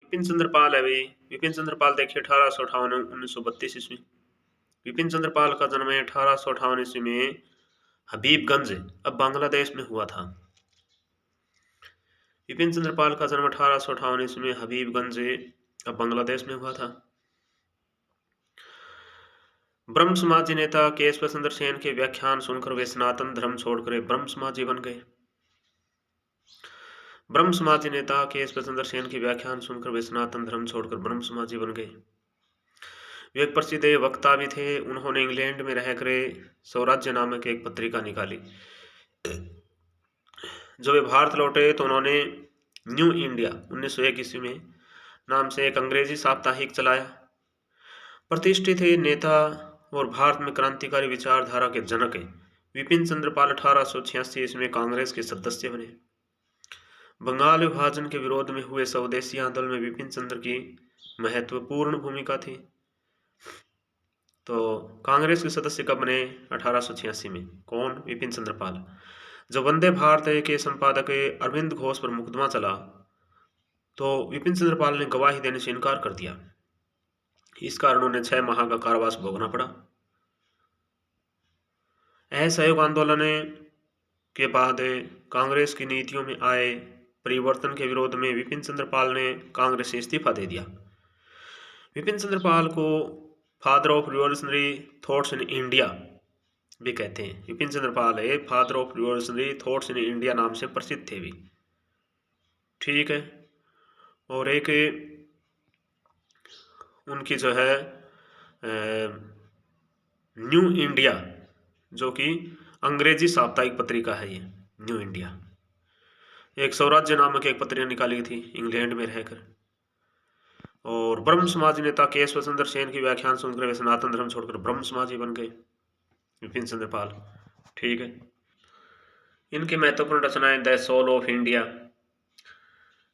विपिन चंद्र पाल है भाई। विपिन चंद्र पाल देखिए 1858 1932 ईस्वी। विपिन चंद्र पाल का जन्म 1858 ईस्वी में हबीबगंज, अब बांग्लादेश में हुआ था। विपिन चंद्र पाल का जन्म 1858 ईस्वी में हबीबगंज, अब बांग्लादेश में हुआ था। ब्रह्म समाजी नेता केशव चंद्र सेन के व्याख्यान सुनकर वे सनातन धर्म छोड़कर ब्रह्म समाजी बन गए। ब्रह्म समाजी नेता केशव चंद्र सेन के व्याख्यान सुनकर वे सनातन धर्म छोड़कर ब्रह्म समाजी बन गए। वे एक प्रसिद्ध वक्ता भी थे। उन्होंने इंग्लैंड में रहकर स्वराज्य नामक एक पत्रिका निकाली। जब वे भारत लौटे तो उन्होंने न्यू इंडिया 1901 ईस्वी में नाम से एक अंग्रेजी साप्ताहिक चलाया। प्रतिष्ठित नेता और भारत में क्रांतिकारी विचारधारा के जनक विपिन चंद्र पाल 1886 ईस्वी में कांग्रेस के सदस्य बने। बंगाल विभाजन के विरोध में हुए स्वदेशी आंदोलन में विपिन चंद्र की महत्वपूर्ण भूमिका थी। तो कांग्रेस के सदस्य कब बने? 1886 में। कौन? विपिन चंद्र पाल। जब वंदे भारत के संपादक अरविंद घोष पर मुकदमा चला तो विपिन चंद्र पाल ने गवाही देने से इनकार कर दिया। इस कारण उन्हें 6 माह का कारावास भोगना पड़ा। असहयोग आंदोलन के बाद कांग्रेस की नीतियों में आए परिवर्तन के विरोध में विपिन चंद्र पाल ने कांग्रेस से इस्तीफा दे दिया। विपिन चंद्र पाल को father of revolutionary thoughts in India भी कहते हैं। विपिन चंद्र पाल है father of revolutionary thoughts in India नाम से प्रसिद्ध थे भी। ठीक है। और एक उनकी जो है न्यू इंडिया, जो कि अंग्रेजी साप्ताहिक पत्रिका है, ये न्यू इंडिया एक स्वराज्य नामक एक पत्रिका निकाली थी इंग्लैंड में रहकर। और ब्रह्म समाजी नेता केशव चंद्र सेन की व्याख्यान सुनकर वे सनातन धर्म छोड़कर ब्रह्म समाजी बन गए विपिन चंद्र पाल। ठीक है। इनकी महत्वपूर्ण रचनाएं the soul of India,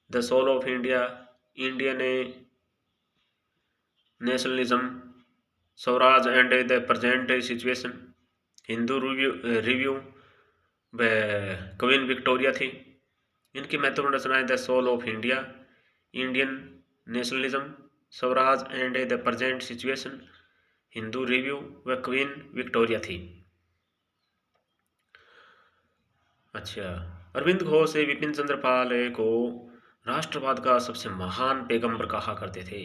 the soul of India, Indian nationalism, Swaraj and the present situation, Hindu review व क्वीन विक्टोरिया थी। इनकी महत्वपूर्ण रचनाएं the soul of India, Indian nationalism, Swaraj and the present situation, Hindu review व क्वीन विक्टोरिया थी। अच्छा, अरविंद घोष विपिन चंद्र पाल को राष्ट्रवाद का सबसे महान पैगंबर कहा करते थे।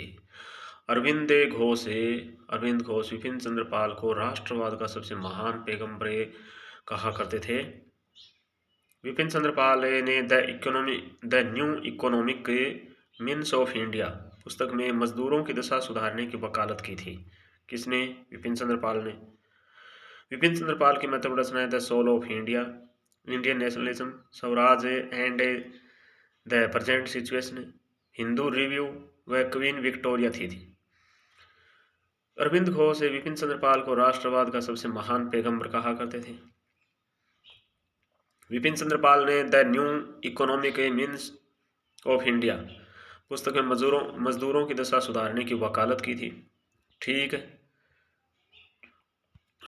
अरविंद घोष विपिन चंद्र पाल को राष्ट्रवाद का सबसे महान पैगंबर कहा करते थे। विपिन चंद्र पाल ने the new economic means of India पुस्तक में मजदूरों की दशा सुधारने की वकालत की थी। किसने? विपिन चंद्र पाल ने। विपिन चंद्र पाल की महत्वपूर्ण रचनाएं the soul of India, Indian nationalism, Swaraj and the present situation, Hindu review व क्वीन विक्टोरिया थी। अरविंद घोष विपिन चंद्र पाल को राष्ट्रवाद का सबसे महान पैगंबर कहा करते थे। विपिन चंद्र पाल ने the new economic means of India पुस्तक में मजदूरों की दशा सुधारने की वकालत की थी। ठीक है।